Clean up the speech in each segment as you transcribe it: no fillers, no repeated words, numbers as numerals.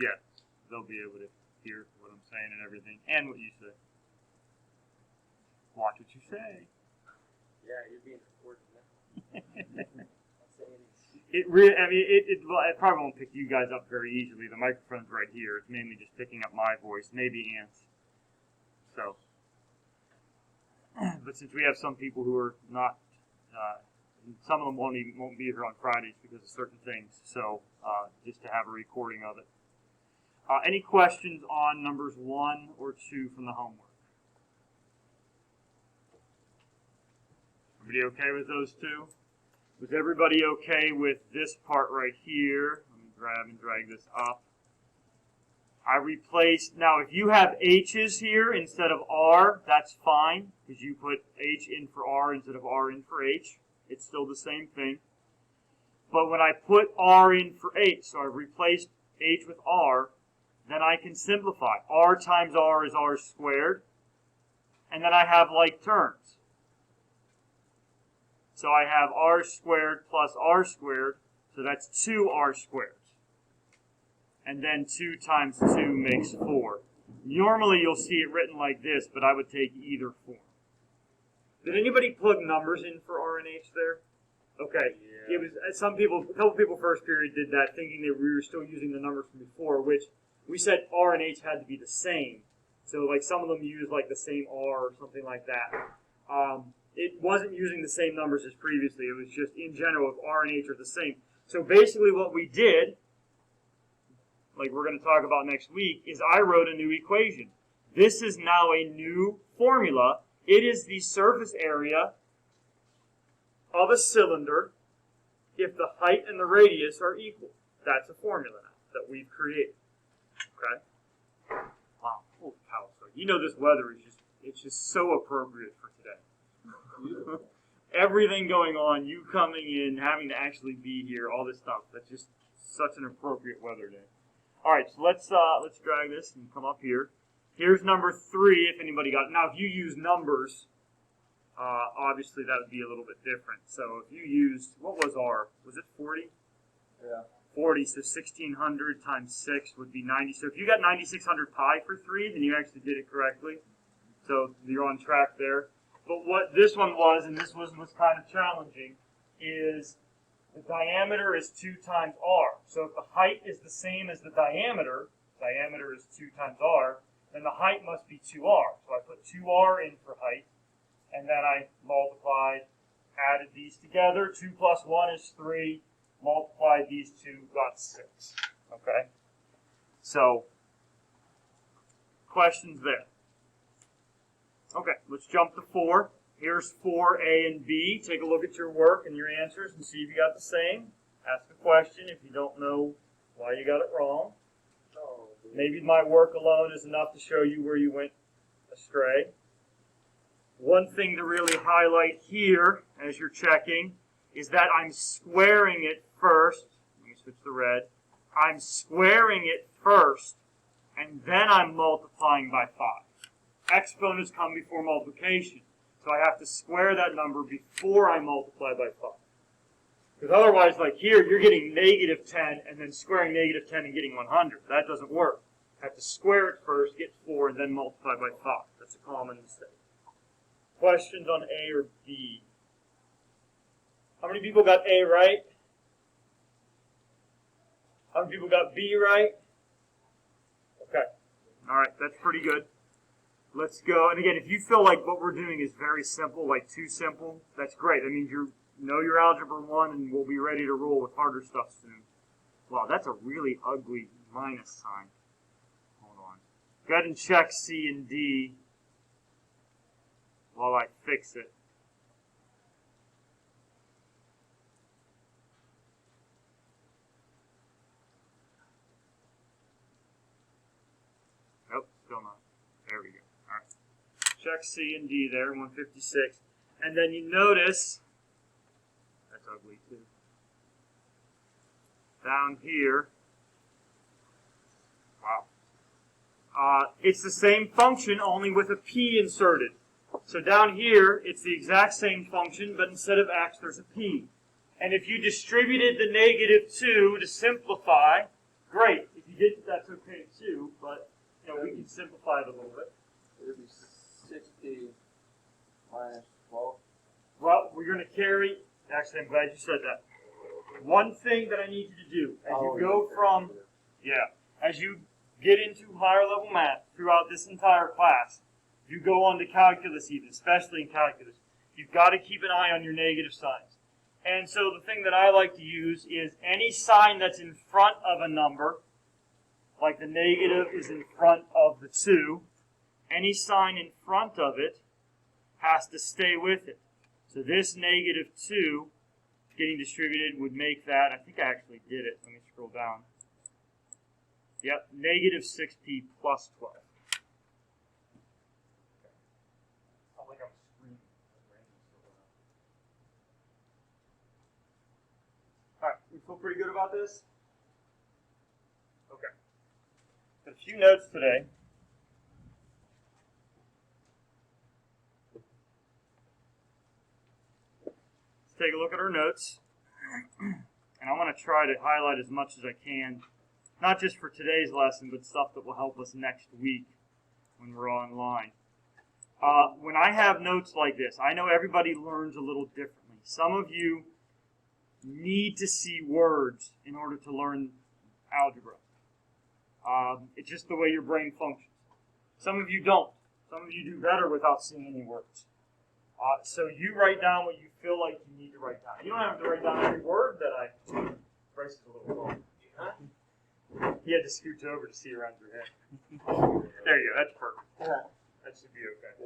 Yeah, they'll be able to hear what I'm saying and everything, and what you say. Watch what you say. Yeah, you're being recorded now. It probably won't pick you guys up very easily. The microphone's right here. It's mainly just picking up my voice, maybe Ant's. So, but since we have some people who are not, some of them won't be here on Fridays because of certain things. So, just to have a recording of it. Any questions on numbers 1 or 2 from the homework? Everybody okay with those two? Was everybody okay with this part right here? Let me grab and drag this up. I replaced, now if you have H's here instead of R, that's fine, because you put H in for R instead of R in for H. It's still the same thing. But when I put R in for H, so I replaced H with R, then I can simplify. R times R is R squared. And then I have like terms. So I have R squared plus R squared, so that's 2R squared. And then 2 times 2 makes 4. Normally you'll see it written like this, but I would take either form. Did anybody plug numbers in for R and H there? Okay. Yeah. It was a couple people first period did that, thinking that we were still using the numbers from before, which we said R and H had to be the same. So like some of them use like the same R or something like that. It wasn't using the same numbers as previously. It was just in general, if R and H are the same. So basically what we did, like we're going to talk about next week, is I wrote a new equation. This is now a new formula. It is the surface area of a cylinder if the height and the radius are equal. That's a formula now that we've created. Okay? Wow, holy cow. So you know this weather is it's just so appropriate for today. Everything going on, you coming in, having to actually be here, all this stuff. That's just such an appropriate weather day. All right, so let's drag this and come up here. Here's number 3, if anybody got it. Now, if you use numbers, obviously that would be a little bit different. So if you used, what was R? Was it 40? Yeah. 40, so 1600 times 6 would be 90. So if you got 9600 pi for 3, then you actually did it correctly. So you're on track there. But what this one was, and this was kind of challenging, is the diameter is 2 times r. So if the height is the same as the diameter is 2 times r, then the height must be 2r. So I put 2r in for height, and then I multiplied, added these together. 2 plus 1 is 3. Multiplied these two, got 6. Okay? So, questions there? Okay, let's jump to 4. Here's 4A and B. Take a look at your work and your answers and see if you got the same. Ask a question if you don't know why you got it wrong. Maybe my work alone is enough to show you where you went astray. One thing to really highlight here as you're checking is that I'm squaring it first. Let me switch to red. I'm squaring it first, and then I'm multiplying by 5. Exponents come before multiplication. So I have to square that number before I multiply by 5. Because otherwise, like here, you're getting negative 10 and then squaring negative 10 and getting 100. That doesn't work. I have to square it first, get 4, and then multiply by 5. That's a common mistake. Questions on A or B? How many people got A right? How many people got B right? Okay. All right, that's pretty good. Let's go. And again, if you feel like what we're doing is very simple, like too simple, that's great. That means you know your Algebra 1 and we'll be ready to roll with harder stuff soon. Wow, that's a really ugly minus sign. Hold on. Go ahead and check C and D while I fix it. Nope, still not. There we go. All right. Check C and D there, 156. And then you notice, that's ugly too. Down here, wow. It's the same function, only with a P inserted. So down here, it's the exact same function, but instead of X, there's a P. And if you distributed the negative 2 to simplify, great. If you get it, that's okay too, but you know, we can simplify it a little bit. It'll be 60 minus 12. Well, we're going to carry, actually, I'm glad you said that. One thing that I need you to do, as you go from, as you get into higher level math throughout this entire class, if you go on to calculus even, especially in calculus, you've got to keep an eye on your negative signs. And so the thing that I like to use is any sign that's in front of a number, like the negative is in front of the 2, any sign in front of it has to stay with it. So this negative 2 getting distributed would make that, I think I actually did it. Let me scroll down. Yep, negative 6p plus 12. I think I'm screaming. Alright, we feel pretty good about this? Okay. Got a few notes today. Let's take a look at our notes. And I want to try to highlight as much as I can, not just for today's lesson, but stuff that will help us next week when we're online. When I have notes like this, I know everybody learns a little differently. Some of you need to see words in order to learn algebra. It's just the way your brain functions. Some of you don't. Some of you do better without seeing any words. So you write down what you feel like you need to write down. You don't have to write down every word that I... Bryce is a little long. He had to scooch over to see around your head. There you go. That's perfect. That should be okay.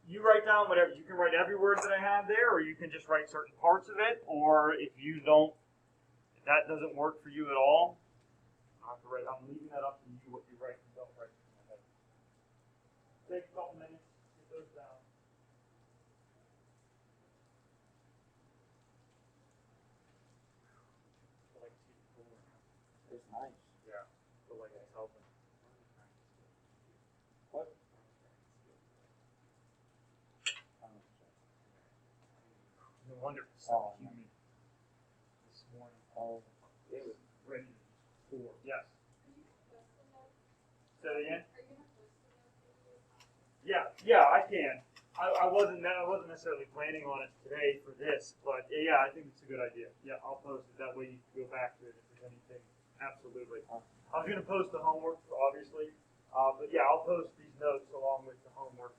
You write down whatever. You can write every word that I have there, or you can just write certain parts of it. Or if you don't, if that doesn't work for you at all, I'm leaving that up to you what you write and don't write in my head. Take a couple minutes, get those down. It's nice. Yeah, feel like it's helping. What? No wonder it's so humid this morning. It was Ready for yes. Say that again. Yeah, I can. I wasn't necessarily planning on it today for this, but yeah, I think it's a good idea. Yeah, I'll post it. That way you can go back to it if there's anything. Absolutely. I was going to post the homework, obviously, but yeah, I'll post these notes along with the homework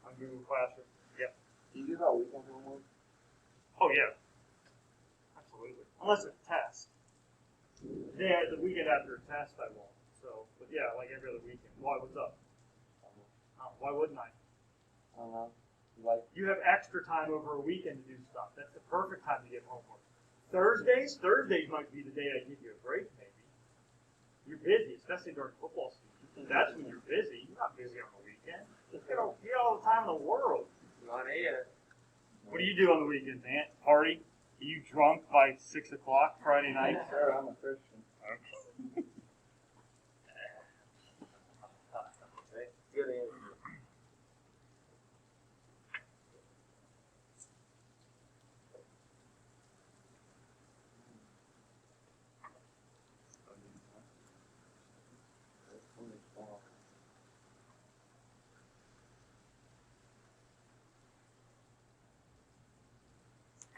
on Google Classroom. Yeah. Do you give out weekend homework? Oh yeah. Absolutely. Unless it's a test. Yeah, the weekend after a test I won't. So, but yeah, like every other weekend. Why? What's up? Why wouldn't I? I don't know. You have extra time over a weekend to do stuff. That's the perfect time to get homework. Thursdays might be the day I give you a break, maybe. You're busy, especially during football season. That's when you're busy. You're not busy on the weekend. You get all the time in the world. Not yet. What do you do on the weekends, Aunt? Party? Are you drunk by 6 o'clock Friday night? Sir, I'm a Christian. Okay. Good answer.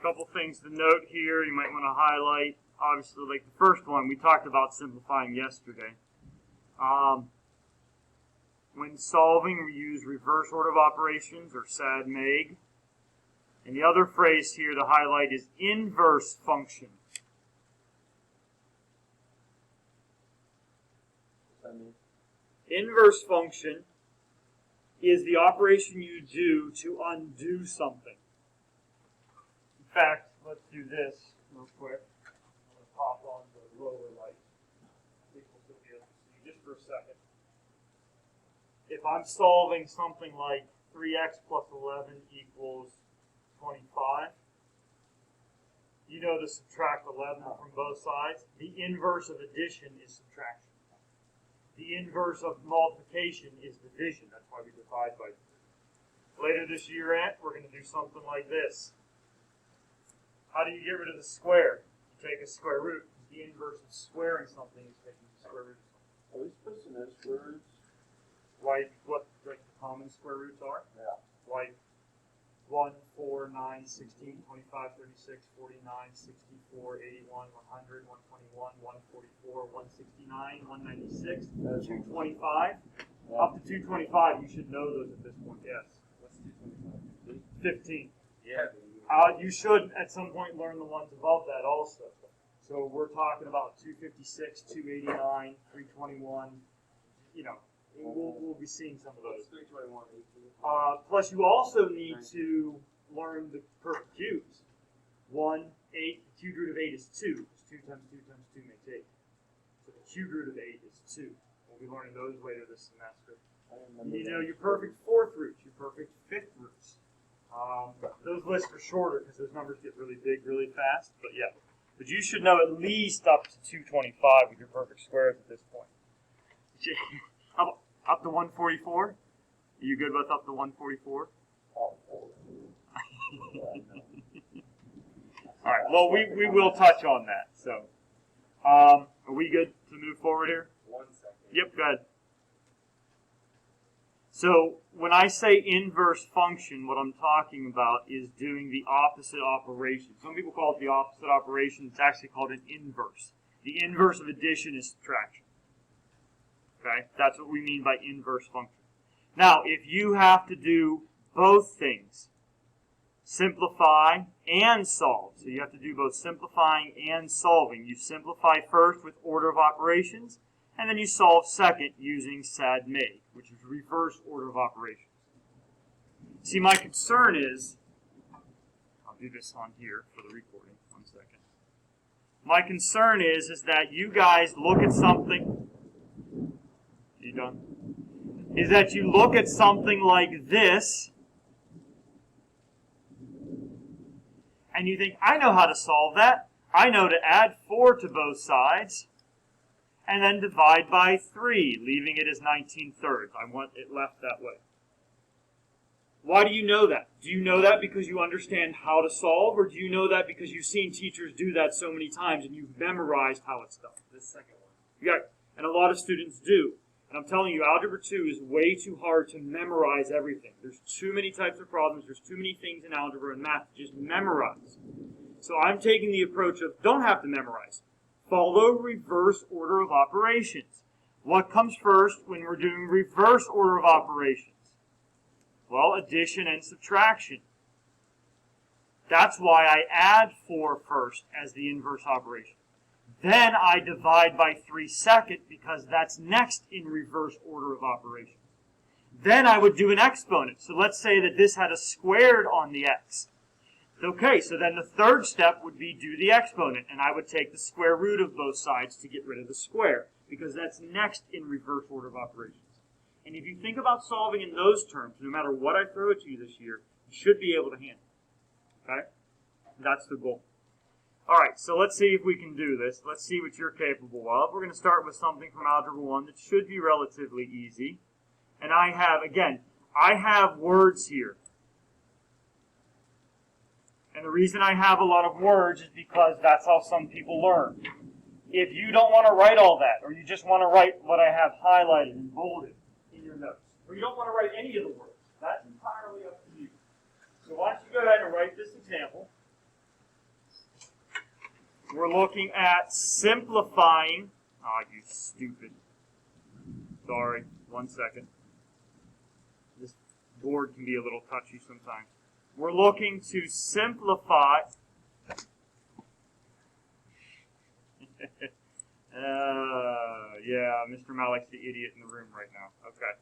Couple things to note here you might want to highlight. Obviously, like the first one, we talked about simplifying yesterday. When solving, we use reverse order of operations, or SAD-MAG. And the other phrase here to highlight is inverse function. What's that mean? Inverse function is the operation you do to undo something. In fact, let's do this real quick. I'm going to pop on the lower light. I think we'll still be able to see just for a second. If I'm solving something like 3x plus 11 equals 25, you know to subtract 11 from both sides. The inverse of addition is subtraction. The inverse of multiplication is division. That's why we divide by 2. Later this year, we're going to do something like this. How do you get rid of the square? You take a square root, The inverse of squaring something is taking the square root of something. Are we supposed to know square roots? Like what the common square roots are? Yeah. Like 1, 4, 9, 16, 25, 36, 49, 64, 81, 100, 121, 144, 169, 196, 225. Yeah. Up to 225, you should know those at this point, yes. What's 225? 15. Yeah. You should at some point learn the ones above that also. So we're talking about 256, 289, 321. You know, we'll be seeing some of those. 321, 18. Plus, you also need to learn the perfect cubes. 1, 8, the cube root of 8 is 2. It's 2 times 2 times 2 makes 8. So the cube root of 8 is 2. We'll be learning those later this semester. You need to know your perfect fourth roots, your perfect fifth roots. Those lists are shorter because those numbers get really big really fast, but yeah. But you should know at least up to 225 with your perfect squares at this point. How about up to 144? Are you good with up to 144? Oh, All right. Well, we will touch on that. So, are we good to move forward here? 1 second. Yep. Go ahead. So when I say inverse function, what I'm talking about is doing the opposite operation. Some people call it the opposite operation. It's actually called an inverse. The inverse of addition is subtraction. Okay? That's what we mean by inverse function. Now, if you have to do both things, simplify and solve. So you have to do both simplifying and solving. You simplify first with order of operations, and then you solve second using SAD-MAID, which is reverse order of operations. See, my concern is, I'll do this on here for the recording, 1 second. My concern is that you guys look at something, are you done? Is that you look at something like this, and you think, I know how to solve that. I know to add 4 to both sides, and then divide by 3, leaving it as 19/3. I want it left that way. Why do you know that? Do you know that because you understand how to solve, or do you know that because you've seen teachers do that so many times and you've memorized how it's done? This second one. Yeah, and a lot of students do. And I'm telling you, Algebra 2 is way too hard to memorize everything. There's too many types of problems. There's too many things in algebra and math to just memorize. So I'm taking the approach of don't have to memorize. Follow reverse order of operations. What comes first when we're doing reverse order of operations? Well, addition and subtraction. That's why I add 4 first as the inverse operation. Then I divide by 3 second because that's next in reverse order of operations. Then I would do an exponent. So let's say that this had a squared on the x. Okay, so then the third step would be do the exponent, and I would take the square root of both sides to get rid of the square, because that's next in reverse order of operations. And if you think about solving in those terms, no matter what I throw at you this year, you should be able to handle it. Okay? That's the goal. All right, so let's see if we can do this. Let's see what you're capable of. We're going to start with something from Algebra 1 that should be relatively easy. And I have words here. And the reason I have a lot of words is because that's how some people learn. If you don't want to write all that, or you just want to write what I have highlighted and bolded in your notes, or you don't want to write any of the words, that's entirely up to you. So why don't you go ahead and write this example. We're looking at simplifying. Oh, you stupid. Sorry, 1 second. This board can be a little touchy sometimes. We're looking to simplify. Yeah, Mr. Malik's the idiot in the room right now. Okay.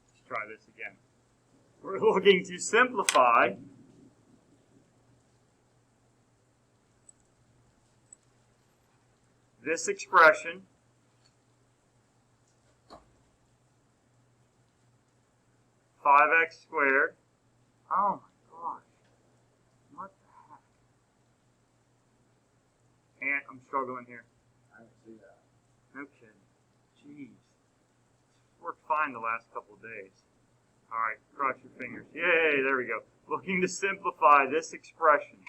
Let's try this again. We're looking to simplify this expression (5x squared). Oh my gosh. What the heck? And I'm struggling here. I don't see that. No kidding. Jeez. It's worked fine the last couple of days. Alright, cross your fingers. Yay, there we go. Looking to simplify this expression.